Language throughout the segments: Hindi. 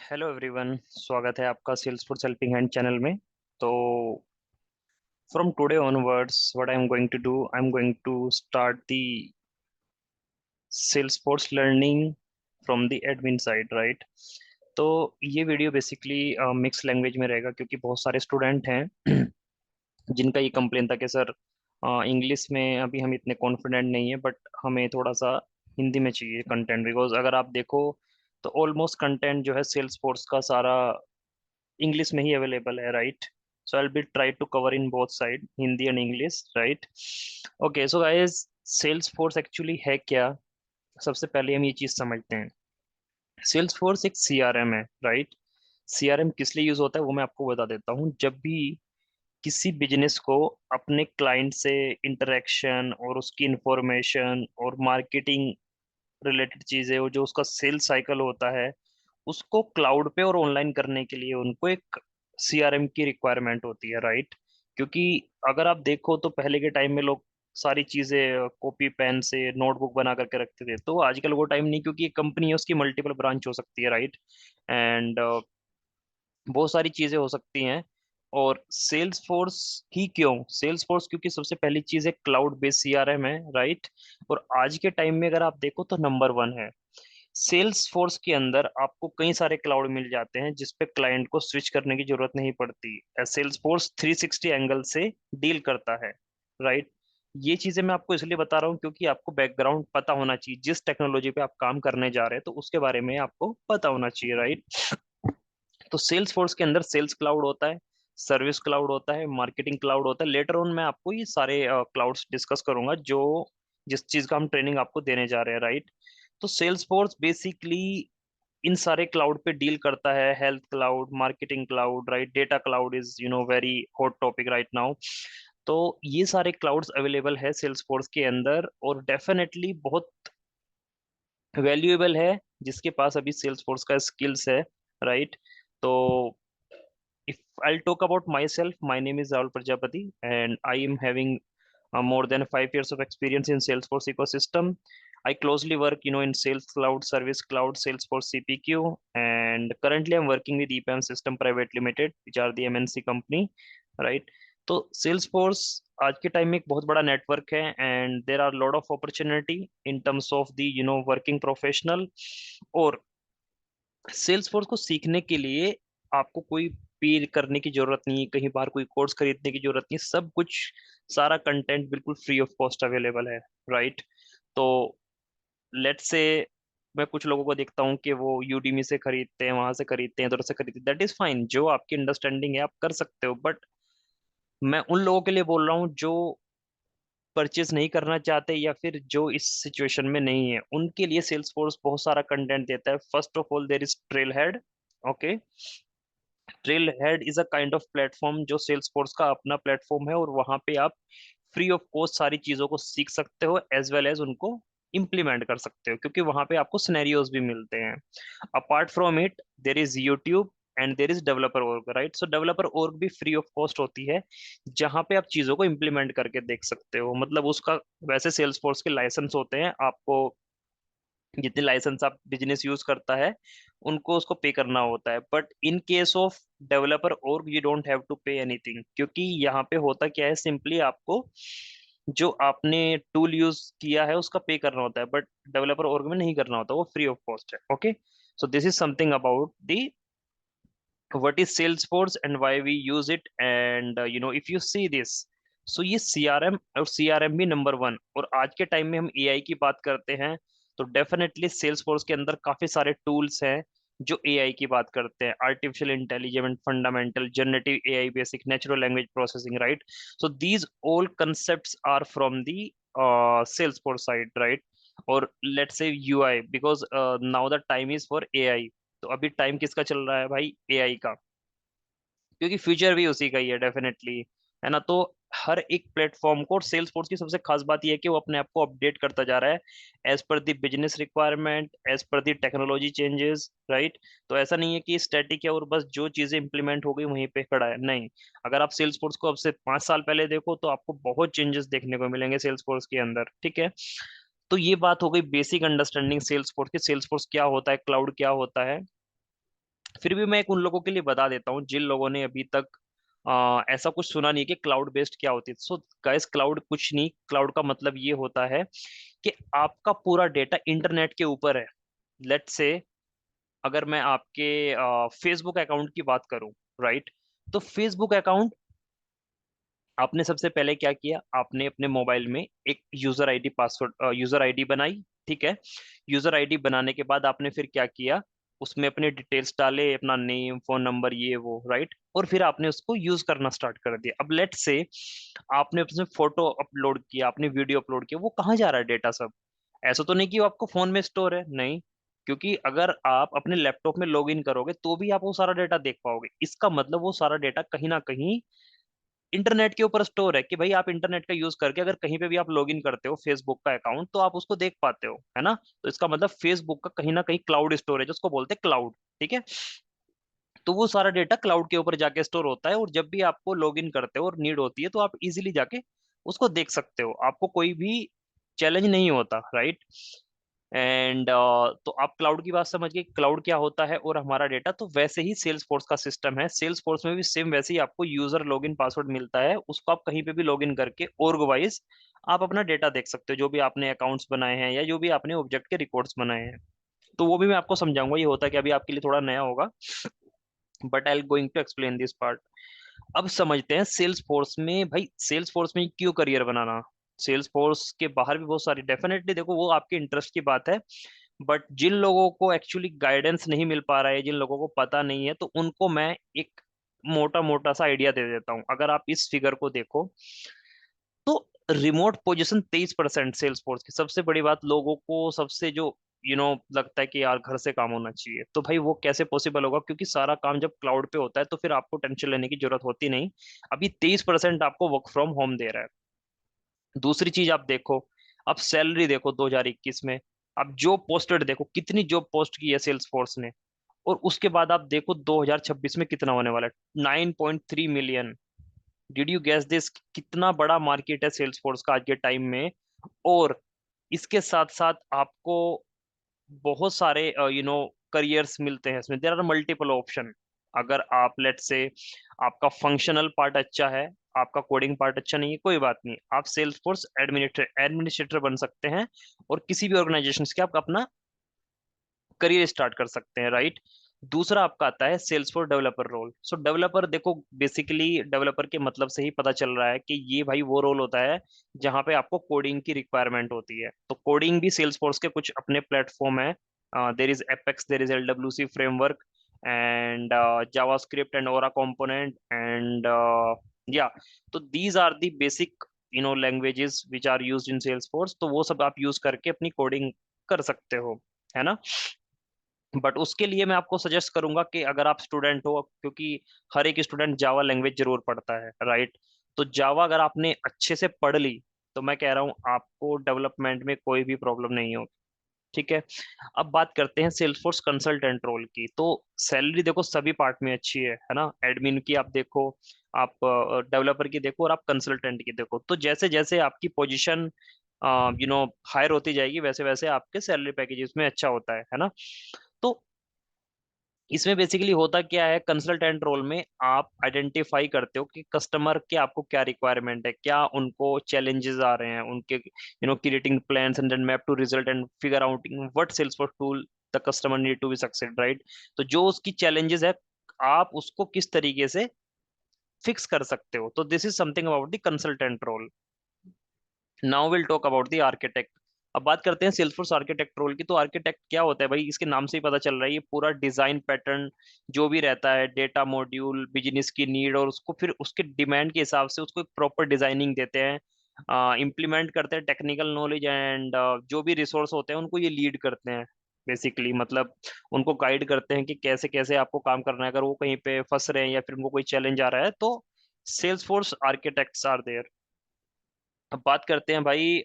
हेलो एवरीवन, स्वागत है आपका Salesforce helping hand channel में। तो from today onwards what I am going to do, I am going to start the Salesforce learning from the admin side, right. तो ये वीडियो बेसिकली मिक्स लैंग्वेज में रहेगा क्योंकि बहुत सारे स्टूडेंट हैं जिनका ये कंप्लेन था कि सर इंग्लिश में अभी हम इतने कॉन्फिडेंट नहीं है, बट हमें थोड़ा सा हिंदी में चाहिए कंटेंट। बिकॉज अगर आप देखो तो ऑलमोस्ट कंटेंट जो है सेल्स फोर्स का सारा इंग्लिश में ही अवेलेबल है, right. So I be try to cover in both side, Hindi and English, right. Okay, so guys, Salesforce actually है क्या? सबसे पहले हम ये चीज समझते हैं। सेल्स फोर्स एक सीआरएम है, राइट। सीआरएम किस लिए यूज होता है वो मैं आपको बता देता हूँ। जब भी किसी बिजनेस को अपने क्लाइंट से इंटरेक्शन और उसकी इंफॉर्मेशन और मार्केटिंग रिलेटेड चीजें, वो जो उसका सेल्स साइकिल होता है, उसको क्लाउड पे और ऑनलाइन करने के लिए उनको एक सीआरएम की रिक्वायरमेंट होती है, राइट। क्योंकि अगर आप देखो तो पहले के टाइम में लोग सारी चीजें कॉपी पेन से नोटबुक बना करके रखते थे। तो आजकल वो टाइम नहीं, क्योंकि एक कंपनी है, उसकी मल्टीपल ब्रांच हो सकती है, राइट। एंड बहुत सारी चीजें हो सकती हैं। और सेल्स फोर्स ही क्यों? सेल्स फोर्स क्योंकि सबसे पहली चीज है क्लाउड बेस्ड सीआरएम है, राइट। और आज के टाइम में अगर आप देखो तो नंबर वन है। सेल्स फोर्स के अंदर आपको कई सारे क्लाउड मिल जाते हैं जिसपे क्लाइंट को स्विच करने की जरूरत नहीं पड़ती। सेल्स फोर्स 360 एंगल से डील करता है, राइट। ये चीजें मैं आपको इसलिए बता रहा हूँ क्योंकि आपको बैकग्राउंड पता होना चाहिए। जिस टेक्नोलॉजी पे आप काम करने जा रहे हैं तो उसके बारे में आपको पता होना चाहिए, राइट। तो सेल्स फोर्स के अंदर सेल्स क्लाउड होता है, सर्विस क्लाउड होता है, मार्केटिंग क्लाउड होता है। लेटर ऑन मैं आपको ये सारे क्लाउड्स डिस्कस करूंगा जो जिस चीज का हम ट्रेनिंग आपको देने जा रहे हैं, राइट। तो सेल्स फोर्स बेसिकली इन सारे क्लाउड पे डील करता है। Health cloud, marketing cloud, right, data cloud is very hot topic right now. तो ये सारे क्लाउड्स अवेलेबल है सेल्स फोर्स के अंदर और डेफिनेटली बहुत वैल्यूएबल है जिसके पास अभी सेल्स फोर्स का स्किल्स है, राइट। तो if I'll talk about myself, my name is Rahul Prajapati and I am having more than 5 years of experience in Salesforce ecosystem. I closely work, in Sales Cloud, Service Cloud, Salesforce CPQ, and currently I'm working with EPAM System Private Limited, which are the MNC company, right? तो Salesforce आज के टाइम में एक बहुत बड़ा नेटवर्क है and there are lot of opportunity in terms of the working professional. और सेल्स फोर्स को सीखने के लिए आपको कोई पे करने की जरूरत नहीं है, कहीं बाहर कोई कोर्स खरीदने की जरूरत नहीं है। सब कुछ, सारा कंटेंट बिल्कुल फ्री ऑफ कॉस्ट अवेलेबल है, राइट। तो लेट्स से मैं कुछ लोगों को देखता हूँ कि वो यूडीमी से खरीदते हैं, वहां से खरीदते हैं, इधर से खरीदते हैं। दैट इज फाइन, जो आपकी अंडरस्टैंडिंग है आप कर सकते हो। बट मैं उन लोगों के लिए बोल रहा हूँ जो परचेज नहीं करना चाहते या फिर जो इस सिचुएशन में नहीं है, उनके लिए सेल्स फोर्स बहुत सारा कंटेंट देता है। First of all there is trail head. Okay, trail head is a kind of platform जो सेल्स फोर्स का अपना प्लेटफॉर्म है और वहां पे आप फ्री ऑफ कॉस्ट सारी चीजों को सीख सकते हो एज वेल एज उनको इम्प्लीमेंट कर सकते हो, क्योंकि वहां पे आपको सिनेरियोज भी मिलते हैं। Apart from it there is YouTube and there is developer org, right. So developer org भी फ्री ऑफ कॉस्ट होती है, जहां पे आप चीजों को इम्प्लीमेंट करके देख सकते हो। मतलब उसका वैसे सेल्स फोर्स के लाइसेंस होते हैं, आपको जितने लाइसेंस आप बिजनेस यूज करता है उनको उसको पे करना होता है। But in case of developer और you don't have to pay anything, क्योंकि यहाँ पे होता क्या है, सिंपली आपको जो आपने टूल यूज किया है उसका पे करना होता है, बट डेवलपर org में नहीं करना होता, वो फ्री ऑफ कॉस्ट है। Okay, so this is something about the what is Salesforce and why we use it, and if you see this, so ये CRM और CRM भी नंबर वन। और आज के टाइम में हम AI की बात करते हैं तो डेफिनेटली Salesforce के अंदर काफी सारे टूल्स हैं जो AI की बात करते हैं। Artificial intelligence, fundamental, generative AI, basic natural language processing, right. So these all concepts are from the Salesforce side, right. और let's say UI, because now the time is for AI। तो अभी टाइम किसका चल रहा है भाई? AI का, क्योंकि फ्यूचर भी उसी का ही है डेफिनेटली, है ना। तो हर एक प्लेटफॉर्म को, और सेल्स फोर्स की सबसे खास बात यह है कि वो अपने आप को अपडेट करता जा रहा है as per the business requirement, as per the technology changes, right. तो ऐसा नहीं है कि स्टैटिक है और बस जो चीजें इंप्लीमेंट हो गई वहीं पे खड़ा है, नहीं। अगर आप सेल्स फोर्स को अब से 5 साल पहले देखो तो आपको बहुत चेंजेस देखने को मिलेंगे सेल्स फोर्स के अंदर, ठीक है। तो ये बात हो गई बेसिक अंडरस्टैंडिंग सेल्स फोर्स की, सेल्स फोर्स क्या होता है, क्लाउड क्या होता है। फिर भी मैं एक उन लोगों के लिए बता देता हूँ जिन लोगों ने अभी तक ऐसा कुछ सुना नहीं कि क्लाउड बेस्ड क्या होती है। सो गाइस, क्लाउड कुछ नहीं, क्लाउड का मतलब ये होता है कि आपका पूरा डेटा इंटरनेट के ऊपर है। लेट्स से अगर मैं आपके फेसबुक अकाउंट की बात करूं, राइट, तो फेसबुक अकाउंट आपने सबसे पहले क्या किया, आपने अपने मोबाइल में एक user ID password user ID बनाई, ठीक है। यूजर आईडी बनाने के बाद आपने फिर क्या किया, उसमें अपने डिटेल्स डाले, अपना नेम, फोन नंबर, ये वो, राइट, और फिर आपने उसको यूज करना स्टार्ट कर दिया। अब लेट्स से आपने उसमें फोटो अपलोड किया, आपने वीडियो अपलोड किया, वो कहाँ जा रहा है डेटा सब? ऐसा तो नहीं कि वो आपको फोन में स्टोर है, नहीं, क्योंकि अगर आप अपने लैपटॉप में लॉग इन करोगे तो भी आप वो सारा डेटा देख पाओगे। इसका मतलब वो सारा डेटा कहीं ना कहीं इंटरनेट के ऊपर स्टोर है, कि भाई आप इंटरनेट का यूज करके अगर कहीं पे भी आप लॉग इन करते हो फेसबुक का अकाउंट, तो आप उसको देख पाते हो, है ना। तो इसका मतलब फेसबुक का कहीं ना कहीं क्लाउड स्टोरेज, उसको बोलते हैं क्लाउड, ठीक है। तो वो सारा डेटा क्लाउड के ऊपर जाके स्टोर होता है, और जब भी आपको लॉग इन करते हो और नीड होती है तो आप इजीली जाके उसको देख सकते हो, आपको कोई भी चैलेंज नहीं होता, राइट। एंड तो आप क्लाउड की बात समझ गए, क्लाउड क्या होता है और हमारा डेटा। तो वैसे ही सेल्स फोर्स का सिस्टम है, सेल्स फोर्स में भी सेम वैसे ही आपको यूजर लॉगिन पासवर्ड मिलता है, उसको आप कहीं पे भी लॉगिन करके org वाइज आप अपना डेटा देख सकते हो, जो भी आपने अकाउंट्स बनाए हैं या जो भी आपने ऑब्जेक्ट के रिकॉर्ड्स बनाए हैं। तो वो भी मैं आपको समझाऊंगा, ये होता है कि अभी आपके लिए थोड़ा नया होगा, but I going to explain this part. अब समझते हैं सेल्स फोर्स में, भाई सेल्स फोर्स में क्यों करियर बनाना। सेल्स फोर्स के बाहर भी बहुत सारी, डेफिनेटली देखो वो आपके इंटरेस्ट की बात है, बट जिन लोगों को एक्चुअली गाइडेंस नहीं मिल पा रहा है, जिन लोगों को पता नहीं है, तो उनको मैं एक मोटा मोटा सा आइडिया दे देता हूं। अगर आप इस फिगर को देखो तो रिमोट पोजीशन 23% सेल्स फोर्स की। सबसे बड़ी बात, लोगों को सबसे जो लगता है कि यार घर से काम होना चाहिए, तो भाई वो कैसे पॉसिबल होगा, क्योंकि सारा काम जब क्लाउड पे होता है तो फिर आपको टेंशन लेने की जरूरत होती नहीं। अभी 23% आपको वर्क फ्रॉम होम दे रहा है। दूसरी चीज आप देखो, अब सैलरी देखो 2021 में, अब जॉब पोस्टेड देखो कितनी जॉब पोस्ट की है सेल्स फोर्स ने, और उसके बाद आप देखो 2026 में कितना होने वाला है, 9.3 million. Did you gas this? कितना बड़ा मार्केट है सेल्स फोर्स का आज के टाइम में। और इसके साथ साथ आपको बहुत सारे करियर्स मिलते हैं इसमें, देर आर मल्टीपल ऑप्शन। अगर आप लेट से आपका फंक्शनल पार्ट अच्छा है, आपका कोडिंग पार्ट अच्छा नहीं है, कोई बात नहीं, आप सेल्स फोर्स एडमिनिस्ट्रेटर बन सकते हैं, और किसी भी ऑर्गेनाइजेशन के आप अपना करियर स्टार्ट कर सकते हैं, राइट। दूसरा आपका आता है Salesforce developer role. So developer देखो, बेसिकली डेवलपर के मतलब से ही पता चल रहा है कि ये भाई वो रोल होता है जहाँ पे आपको कोडिंग की रिक्वायरमेंट होती है। तो कोडिंग भी सेल्स फोर्स के कुछ अपने प्लेटफॉर्म है, there is Apex, there is LWC framework, and JavaScript and Aura component, and yeah, तो these are the basic languages which are used in Salesforce. तो वो सब आप यूज करके अपनी कोडिंग कर सकते हो, है ना। बट उसके लिए मैं आपको सजेस्ट करूंगा कि अगर आप स्टूडेंट हो, क्योंकि हर एक स्टूडेंट जावा लैंग्वेज जरूर पढ़ता है, राइट। तो जावा अगर आपने अच्छे से पढ़ ली, तो मैं कह रहा हूँ आपको डेवलपमेंट में कोई भी प्रॉब्लम नहीं होगी, ठीक है। अब बात करते हैं सेल्सफोर्स कंसल्टेंट रोल की। तो सैलरी देखो सभी पार्ट में अच्छी है ना। एडमिन की आप देखो, आप डेवलपर की देखो, और आप कंसल्टेंट की देखो। तो जैसे जैसे आपकी पोजीशन हायर होती जाएगी, वैसे वैसे आपके सैलरी पैकेजेस में अच्छा होता है ना। तो इसमें बेसिकली होता क्या है, कंसल्टेंट रोल में आप आइडेंटिफाई करते हो कि कस्टमर के आपको क्या रिक्वायरमेंट है, क्या उनको चैलेंजेस आ रहे हैं उनके, creating plans and then map to result and figure out what Salesforce tool the customer need to be succeed, right. तो जो उसकी चैलेंजेस है, आप उसको किस तरीके से फिक्स कर सकते हो। तो this is something about the consultant role. Now will talk about the architect. अब बात करते हैं सेल्सफोर्स आर्किटेक्ट रोल की। तो आर्किटेक्ट क्या होता है भाई, इसके नाम से ही पता चल रहा है, ये पूरा डिजाइन पैटर्न जो भी रहता है, डेटा मॉड्यूल, बिजनेस की नीड, और उसको फिर उसके डिमांड के हिसाब से उसको एक प्रॉपर डिजाइनिंग देते हैं, इम्प्लीमेंट करते हैं टेक्निकल नॉलेज, एंड जो भी रिसोर्स होते हैं उनको ये लीड करते हैं। बेसिकली मतलब उनको गाइड करते हैं कि कैसे कैसे आपको काम करना है, अगर वो कहीं पे फंस रहे हैं या फिर उनको कोई चैलेंज आ रहा है, तो Salesforce architects are there. अब बात करते हैं भाई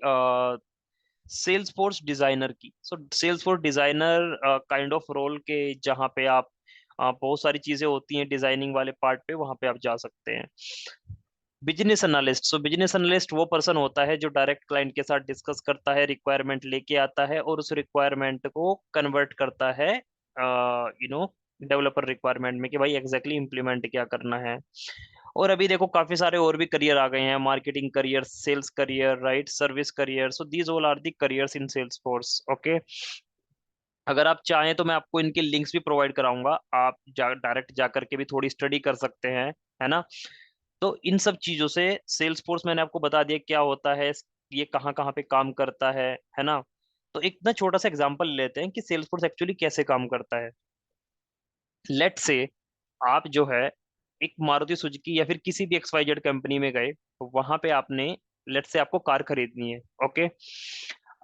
सेल्स फोर्स डिजाइनर की। So Salesforce designer kind of role के, जहाँ पे आप बहुत सारी चीजें होती हैं डिजाइनिंग वाले पार्ट पे, वहां पे आप जा सकते हैं। Business analyst. सो बिजनेस एनालिस्ट वो पर्सन होता है जो डायरेक्ट क्लाइंट के साथ डिस्कस करता है, रिक्वायरमेंट लेके आता है, और उस रिक्वायरमेंट को कन्वर्ट करता है डेवलपर रिक्वायरमेंट में कि भाई एग्जैक्टली इम्प्लीमेंट क्या करना है। और अभी देखो काफी सारे और भी करियर आ गए हैं, marketing career, sales career, right, service career. So these all are the careers in Salesforce. Okay, अगर आप चाहें तो मैं आपको इनके लिंक्स भी प्रोवाइड कराऊंगा, आप डायरेक्ट जा करके भी थोड़ी स्टडी कर सकते हैं, है ना। तो इन सब चीजों से सेल्स फोर्स मैंने आपको बता दिया क्या होता है, ये कहाँ कहाँ पे काम करता है ना। तो एक ना छोटा सा एग्जांपल लेते हैं कि सेल्स फोर्स एक्चुअली कैसे काम करता है। लेट से आप जो है एक मारुति सुजुकी या फिर किसी भी XYZ कंपनी में गए, वहां पे आपने, लेट से आपको कार खरीदनी है। ओके,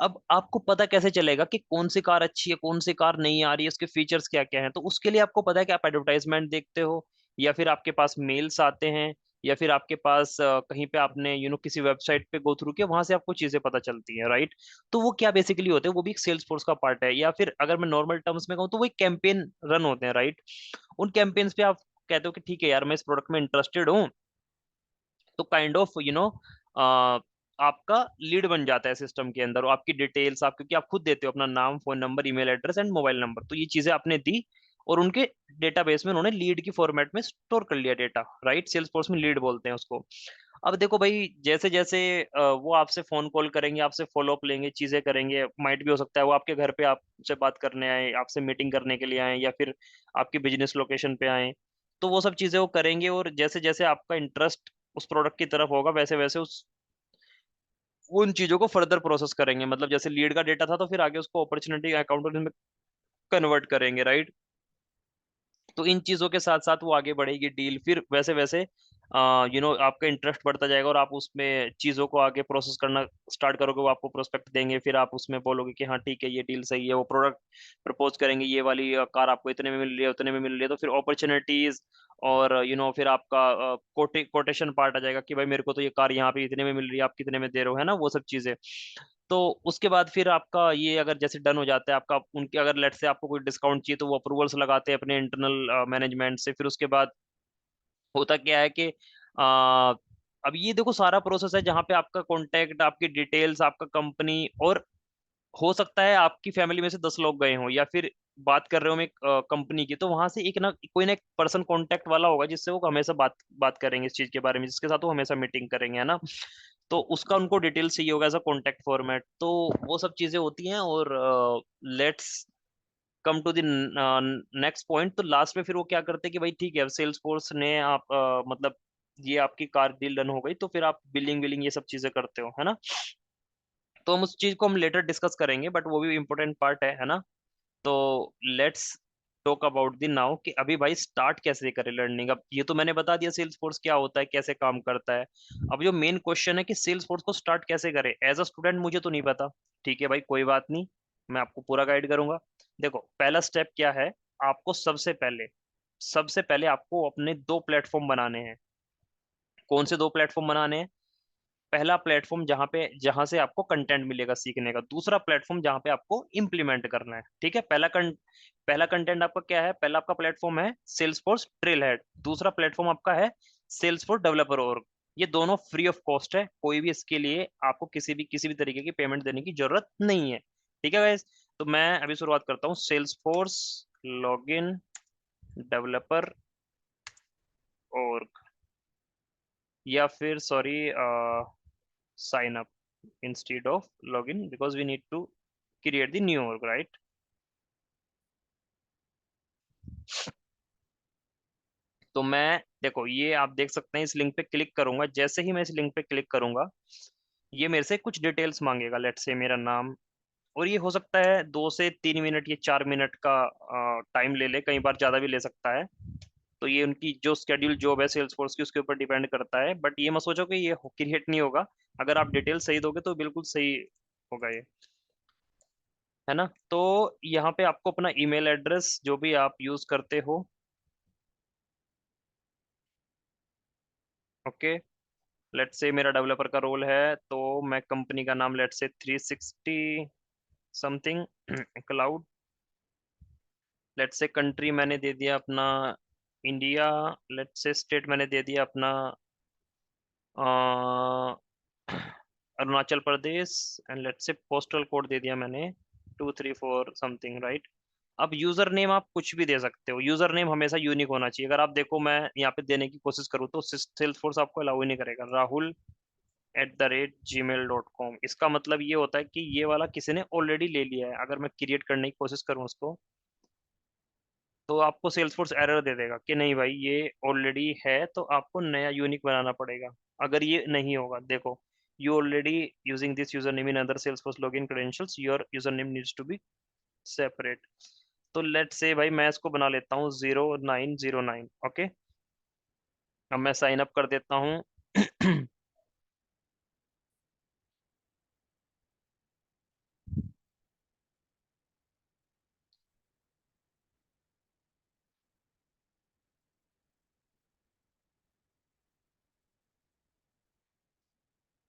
अब आपको पता कैसे चलेगा कि कौन सी कार अच्छी है, कौन सी कार नहीं आ रही है, उसके फीचर्स क्या क्या हैं? तो उसके लिए आपको पता है कि आप एडवर्टाइजमेंट देखते हो, या फिर आपके पास मेल्स आते हैं, या फिर आपके पास कहीं पे आपने किसी वेबसाइट पे गो थ्रू किया, वहां से आपको चीजें पता चलती हैं, राइट। तो वो क्या बेसिकली होते हैं, वो भी एक सेल्स फोर्स का पार्ट है, या फिर अगर मैं नॉर्मल टर्म्स में कहूँ तो वो एक कैंपेन रन होते हैं, राइट। उन कैंपेन्स पे आप कहते हो कि ठीक है यार मैं इस प्रोडक्ट में इंटरेस्टेड हूँ, तो काइंड ऑफ आपका लीड बन जाता है सिस्टम के अंदर, और आपकी डिटेल्स आप, क्योंकि आप खुद देते हो अपना नाम, phone number, email address and mobile number, तो ये चीजें आपने दी, और उनके डेटाबेस में उन्होंने लीड की फॉर्मेट में स्टोर कर लिया डेटा, राइट। सेल्स फोर्स में लीड बोलते हैं उसको। अब देखो भाई, जैसे जैसे वो आपसे फोन कॉल करेंगे, आपसे फॉलो अप लेंगे, चीजें करेंगे, माइट भी हो सकता है वो आपके घर पे आपसे बात करने आए, आपसे मीटिंग करने के लिए आए, या फिर आपकी बिजनेस लोकेशन पे आए। तो वो सब चीजें वो करेंगे, और जैसे जैसे आपका इंटरेस्ट उस प्रोडक्ट की तरफ होगा, वैसे वैसे उस उन चीजों को फर्दर प्रोसेस करेंगे। मतलब जैसे लीड का डेटा था, तो फिर आगे उसको अपॉर्चुनिटी अकाउंट में कन्वर्ट करेंगे, राइट। तो इन चीजों के साथ साथ वो आगे बढ़ेगी डील, फिर वैसे वैसे आपका इंटरेस्ट बढ़ता जाएगा, और आप उसमें चीजों को आगे प्रोसेस करना स्टार्ट करोगे। वो आपको प्रोस्पेक्ट देंगे, फिर आप उसमें बोलोगे कि हाँ ठीक है ये डील सही है, वो प्रोडक्ट प्रपोज करेंगे, ये वाली कार आपको इतने में मिल रही है, उतने में मिल रही है, तो फिर अपॉर्चुनिटीज, और फिर आपका कोटेशन पार्ट आ जाएगा कि भाई मेरे को तो ये कार यहाँ पे इतने में मिल रही है, आप कितने में दे रहे हो, है ना, वो सब चीजें। तो उसके बाद फिर आपका ये अगर जैसे डन हो जाता है आपका, उनके अगर लेट से आपको कोई डिस्काउंट चाहिए, तो वो अप्रूवल्स लगाते हैं अपने इंटरनल मैनेजमेंट से। फिर उसके बाद होता क्या है कि आ, अब ये देखो सारा प्रोसेस है जहाँ पे आपका कॉन्टैक्ट, आपकी डिटेल्स, आपका कंपनी, और हो सकता है आपकी फैमिली में से 10 लोग गए हों, या फिर बात कर रहे हो मैं कंपनी की, तो वहां से एक ना एक पर्सन कांटेक्ट वाला होगा, जिससे वो हमेशा बात बात करेंगे इस चीज के बारे में, जिसके साथ वो हमेशा मीटिंग करेंगे, है ना। तो उसका उनको डिटेल चाहिए होगा एज अ कॉन्टेक्ट फॉर्मेट, तो वो सब चीजें होती हैं। और let's come to the next point. तो लास्ट में फिर वो क्या करते हैं कि भाई ठीक है, अब सेल्स फोर्स ने आप मतलब ये आपकी कार डील डन हो गई, तो फिर आप बिलिंग विलिंग ये सब चीजें करते हो, है ना। तो हम उस चीज को हम लेटर डिस्कस करेंगे, बट वो भी इम्पोर्टेंट पार्ट है ना। तो let's talk about the now कि अभी भाई स्टार्ट कैसे करें लर्निंग। अब ये तो मैंने बता दिया सेल्स फोर्स क्या होता है, कैसे काम करता है। अब जो मेन क्वेश्चन है कि सेल्स फोर्स को स्टार्ट कैसे करें, एज अ स्टूडेंट मुझे तो नहीं पता। ठीक है भाई, कोई बात नहीं, मैं आपको पूरा गाइड करूंगा। देखो पहला स्टेप क्या है, आपको सबसे पहले आपको अपने 2 प्लेटफॉर्म बनाने हैं। कौन से 2 प्लेटफॉर्म बनाने हैं? पहला प्लेटफॉर्म जहां से आपको कंटेंट मिलेगा सीखने का, दूसरा प्लेटफॉर्म जहां पे आपको इम्प्लीमेंट करना है। ठीक है, पहला कंटेंट आपका क्या है? पहला आपका प्लेटफॉर्म है सेल्स फोर्स ट्रेल हेड, दूसरा प्लेटफॉर्म आपका है सेल्स फोर्स डेवलपर org। ये दोनों फ्री ऑफ कॉस्ट है, कोई भी इसके लिए आपको किसी भी तरीके की पेमेंट देने की जरूरत नहीं है। ठीक है गाइस, तो मैं अभी शुरुआत करता हूँ। Salesforce login developer org, या फिर sorry, sign up instead of login, because we need to create the new org, right? तो मैं देखो ये आप देख सकते हैं, इस लिंक पे क्लिक करूंगा, जैसे ही मैं इस लिंक पे क्लिक करूंगा, ये मेरे से कुछ डिटेल्स मांगेगा, लेट से मेरा नाम। और ये हो सकता है 2 से 3 मिनट या 4 मिनट का टाइम ले ले, कई बार ज्यादा भी ले सकता है। तो ये उनकी जो स्केड्यूल जॉब है सेल्स फोर्स की, उसके ऊपर डिपेंड करता है, बट ये मत सोचो कि ये क्रिएट नहीं होगा। अगर आप डिटेल सही दोगे तो बिल्कुल सही होगा ये, है ना। तो यहाँ पे आपको अपना ईमेल एड्रेस जो भी आप यूज करते हो, ओके। लेट से मेरा डेवलपर का रोल है, तो मैं कंपनी का नाम लेट से 360 समथिंग क्लाउड। लेट से कंट्री मैंने दे दिया अपना इंडिया। लेट से स्टेट मैंने दे दिया अपना अ, अरुणाचल प्रदेश। एंड लेट से पोस्टल कोड दे दिया मैंने 234 समथिंग, राइट। अब यूजर नेम आप कुछ भी दे सकते हो, यूजर नेम हमेशा यूनिक होना चाहिए। अगर आप देखो मैं यहाँ पे देने की कोशिश करूँ तो सेल्स फोर्स आपको अलाउ ही नहीं करेगा। rahul@gmail.com, इसका मतलब ये होता है कि ये वाला किसी ने ऑलरेडी ले लिया है। अगर मैं क्रिएट करने की कोशिश करूँ उसको, तो आपको सेल्सफोर्स एरर दे देगा कि नहीं भाई ये ऑलरेडी है, तो आपको नया यूनिक बनाना पड़ेगा। अगर ये नहीं होगा, देखो, you already using this user name in other Salesforce login credentials, your user name needs to be separate. तो लेट से भाई मैं इसको बना लेता हूँ 0909। ओके, अब मैं साइन अप कर देता हूँ।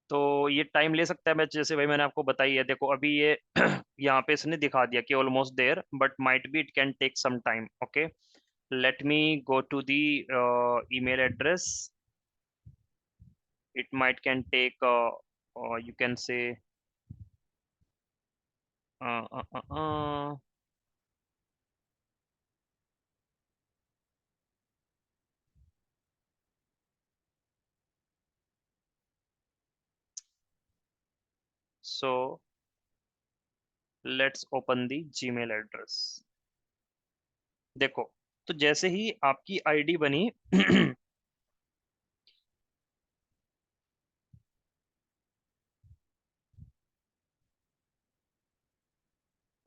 तो ये टाइम ले सकता है। मैं जैसे भाई मैंने आपको बताई है, देखो अभी ये यहाँ पे इसने दिखा दिया कि almost there, but might be it can take some time. Okay, let me go to the email address. It might can take you can say uh, uh, uh, uh, so let's open the Gmail address। देखो, तो जैसे ही आपकी आईडी बनी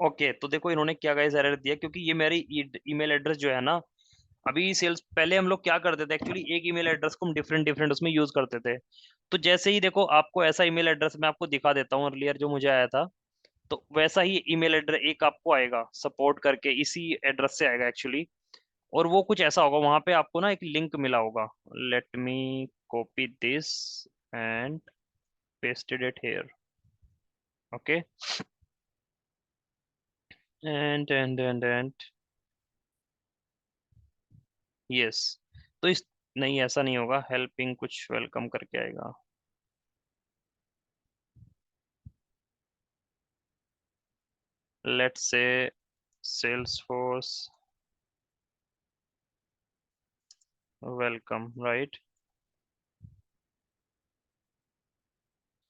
ओके, तो देखो इन्होंने क्या गाइस एरर दिया, क्योंकि ये मेरी ईमेल एड्रेस जो है ना, अभी सेल्स, पहले हम लोग क्या करते थे एक्चुअली, एक ईमेल एड्रेस को हम डिफरेंट डिफरेंट उसमें यूज करते थे। तो जैसे ही देखो आपको ऐसा ईमेल एड्रेस मैं आपको दिखा देता हूँ अर्लियर जो मुझे आया था, तो वैसा ही ईमेल एड्रेस एक आपको आएगा सपोर्ट करके, इसी एड्रेस से आएगा एक्चुअली। और वो कुछ ऐसा होगा, वहां पे आपको ना एक लिंक मिला होगा। Let me copy this and pasted it here. Okay, and yes. तो इस, नहीं ऐसा नहीं होगा, हेल्पिंग कुछ वेलकम करके आएगा। Let's say Salesforce welcome, right.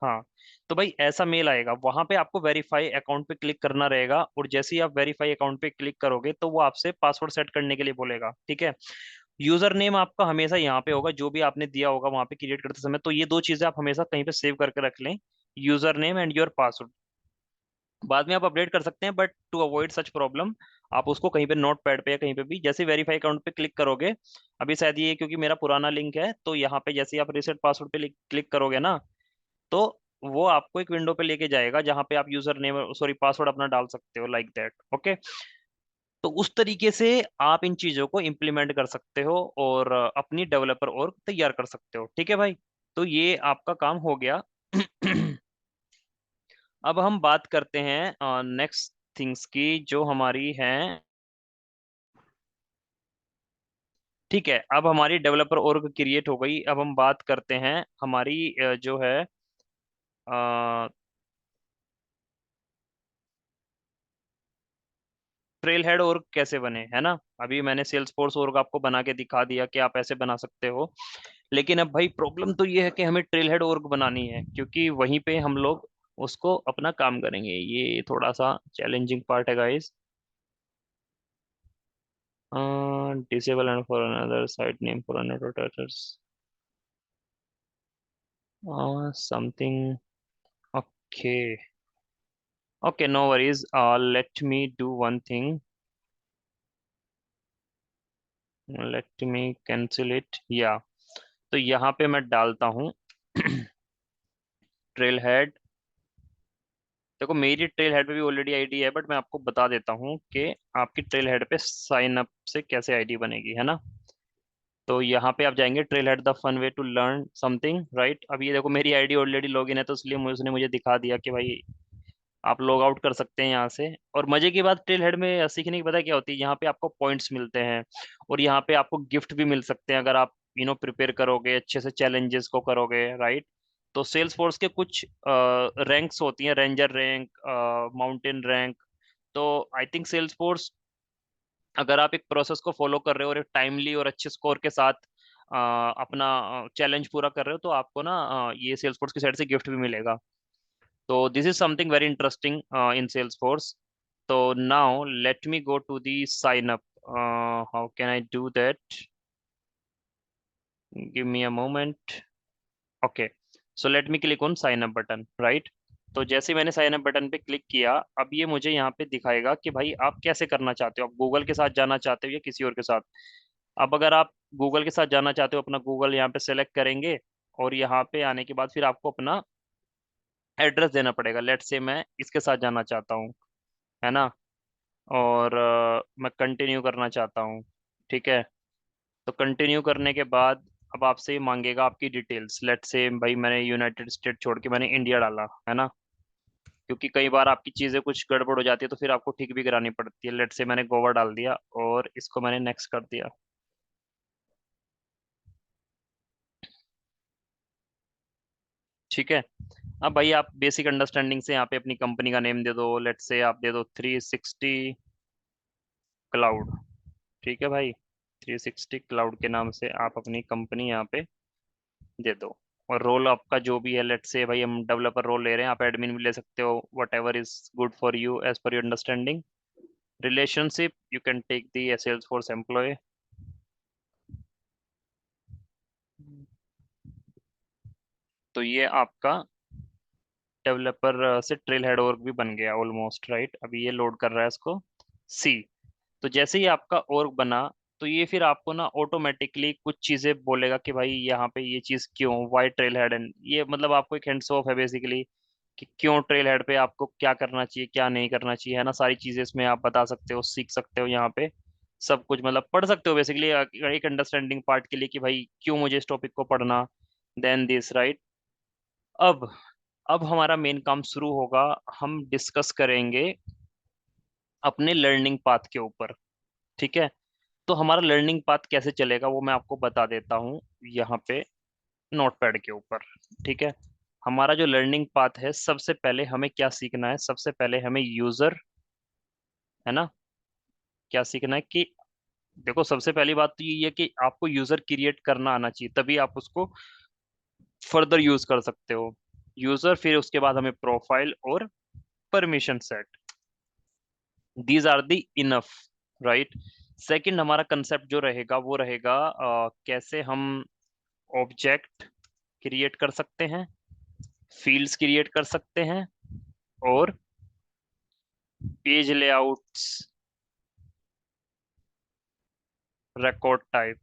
हाँ, तो भाई ऐसा मेल आएगा, वहां पे आपको वेरीफाई अकाउंट पे क्लिक करना रहेगा, और जैसे ही आप वेरीफाई अकाउंट पे क्लिक करोगे तो वो आपसे पासवर्ड सेट करने के लिए बोलेगा, ठीक है। यूजर नेम आपका हमेशा यहाँ पे होगा, जो भी आपने दिया होगा वहां पे क्रिएट करते समय, तो ये दो चीजें आप हमेशा कहीं पे सेव करके रख लें, user name and your password. बाद में आप अपडेट कर सकते हैं, but to avoid such problem आप उसको कहीं पे नोट पैड पे या कहीं पे भी, जैसे वेरीफाई अकाउंट पे क्लिक करोगे, अभी शायद ये क्योंकि मेरा पुराना लिंक है, तो यहाँ पे जैसे ही आप रिसेट पासवर्ड पे क्लिक करोगे ना, तो वो आपको एक विंडो पे लेके जाएगा जहां पे आप यूजर नेम सॉरी पासवर्ड अपना डाल सकते हो, लाइक दैट। ओके, तो उस तरीके से आप इन चीजों को इम्प्लीमेंट कर सकते हो और अपनी डेवलपर और तैयार कर सकते हो, ठीक है भाई। तो ये आपका काम हो गया। अब हम बात करते हैं नेक्स्ट थिंग्स की जो हमारी हैं। ठीक है, अब हमारी डेवलपर org क्रिएट हो गई। अब हम बात करते हैं हमारी जो है ट्रेल हेड org कैसे बने, है ना। अभी मैंने सेल्स फोर्स org आपको बना के दिखा दिया कि आप ऐसे बना सकते हो। लेकिन अब भाई प्रॉब्लम तो ये है कि हमें ट्रेल हेड org बनानी है, क्योंकि वहीं पे हम लोग उसको अपना काम करेंगे। ये थोड़ा सा चैलेंजिंग पार्ट है guys. Disable and for another site name for another something. Okay, okay, no worries, let me do one thing, let me cancel it या। तो यहाँ पे मैं डालता हूँ ट्रेल हेड। देखो मेरी ट्रेल हेड पे भी ऑलरेडी आईडी है, बट मैं आपको बता देता हूँ कि आपकी ट्रेल हेड पे साइन अप से कैसे आईडी बनेगी, है ना। तो यहाँ पे आप जाएंगे Trailhead the fun way to learn something, right. अब ये देखो मेरी आईडी ऑलरेडी लॉगिन है, तो इसलिए उसने मुझे दिखा दिया कि भाई आप लॉग आउट कर सकते हैं यहाँ से। और मजे की बात ट्रेल हेड में सीखने की पता है क्या होती है, यहाँ पे आपको पॉइंट्स मिलते हैं, और यहाँ पे आपको गिफ्ट भी मिल सकते हैं अगर आप प्रिपेयर करोगे अच्छे से, चैलेंजेस को करोगे, राइट। तो सेल्स फोर्स के कुछ रैंक्स होती हैं, रेंजर रैंक, माउंटेन रैंक। तो आई थिंक सेल्स फोर्स अगर आप एक प्रोसेस को फॉलो कर रहे हो और एक टाइमली और अच्छे स्कोर के साथ अपना चैलेंज पूरा कर रहे हो, तो आपको ना ये सेल्सफोर्स की साइड से गिफ्ट भी मिलेगा। तो this is something very interesting in Salesforce. तो now let me go to the sign up. How can I do that? Give me a moment. Okay, so let me click on sign up button, right. तो जैसे ही मैंने साइन अप बटन पे क्लिक किया, अब ये मुझे यहाँ पे दिखाएगा कि भाई आप कैसे करना चाहते हो, आप गूगल के साथ जाना चाहते हो या किसी और के साथ। अब अगर आप गूगल के साथ जाना चाहते हो, अपना गूगल यहाँ पे सेलेक्ट करेंगे, और यहाँ पे आने के बाद फिर आपको अपना एड्रेस देना पड़ेगा। लेट से मैं इसके साथ जाना चाहता हूँ, है ना, और मैं कंटिन्यू करना चाहता हूँ। ठीक है, तो कंटिन्यू करने के बाद अब आपसे ये मांगेगा आपकी डिटेल्स। लेट से भाई मैंने यूनाइटेड स्टेट छोड़ के मैंने इंडिया डाला, है ना, क्योंकि कई बार आपकी चीज़ें कुछ गड़बड़ हो जाती है तो फिर आपको ठीक भी करानी पड़ती है। लेट से मैंने गोवा डाल दिया और इसको मैंने नेक्स्ट कर दिया। ठीक है, अब भाई आप बेसिक अंडरस्टैंडिंग से यहाँ पे अपनी कंपनी का नेम दे दो। लेट से आप दे दो 360 क्लाउड। ठीक है भाई, 360 क्लाउड के नाम से आप अपनी कंपनी यहाँ पे दे दो। और रोल आपका जो भी है, लेट से भाई हम डेवलपर रोल ले रहे हैं, आप एडमिन भी ले सकते हो, whatever is good for you as per your understanding. Relationship you can take the Salesforce employ. तो ये आपका डेवलपर से ट्रेल हेड org भी बन गया ऑलमोस्ट, राइट। अभी ये लोड कर रहा है इसको। सी, तो जैसे ही आपका org बना, तो ये फिर आपको ना ऑटोमेटिकली कुछ चीजें बोलेगा कि भाई यहाँ पे ये चीज क्यों, वाई ट्रेल हेड, एंड ये मतलब आपको एक हैंड्स ऑफ है बेसिकली कि क्यों ट्रेल हेड पे आपको क्या करना चाहिए क्या नहीं करना चाहिए, है ना। सारी चीजें इसमें आप बता सकते हो, सीख सकते हो यहाँ पे सब कुछ, मतलब पढ़ सकते हो बेसिकली एक अंडरस्टैंडिंग पार्ट के लिए कि भाई क्यों मुझे इस टॉपिक को पढ़ना। Then this, right. अब अब हमारा मेन काम शुरू होगा। हम डिस्कस करेंगे अपने लर्निंग पाथ के ऊपर। ठीक है, तो हमारा लर्निंग पाथ कैसे चलेगा वो मैं आपको बता देता हूँ यहाँ पे नोटपैड के ऊपर। ठीक है, हमारा जो लर्निंग पाथ है, सबसे पहले हमें क्या सीखना है, सबसे पहले हमें यूजर, है ना, क्या सीखना है कि देखो सबसे पहली बात तो ये है कि आपको यूजर क्रिएट करना आना चाहिए, तभी आप उसको फर्दर यूज कर सकते हो। यूजर, फिर उसके बाद हमें प्रोफाइल और permission set, these are the enough, right. Second हमारा कंसेप्ट जो रहेगा वो रहेगा कैसे हम ऑब्जेक्ट क्रिएट कर सकते हैं, फील्ड्स क्रिएट कर सकते हैं, और page layouts, record type,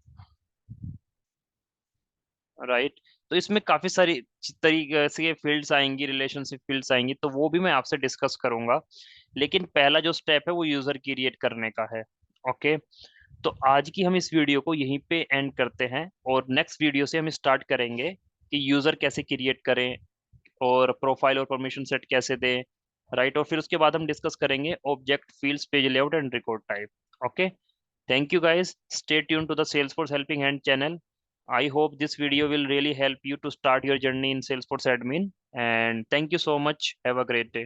right. तो इसमें काफी सारी तरीके से फील्ड्स आएंगी, रिलेशनशिप फील्ड्स आएंगी, तो वो भी मैं आपसे डिस्कस करूंगा। लेकिन पहला जो स्टेप है वो यूजर क्रिएट करने का है। ओके, तो आज की हम इस वीडियो को यहीं पे एंड करते हैं, और नेक्स्ट वीडियो से हम स्टार्ट करेंगे कि यूजर कैसे क्रिएट करें और प्रोफाइल और परमिशन सेट कैसे दें, राइट। और फिर उसके बाद हम डिस्कस करेंगे object, fields, page layout and record type. Okay, thank you guys, stay tuned to the Salesforce Helping Hand channel. I hope this video will really help you to start your journey in Salesforce admin, and thank you so much. Have a great day.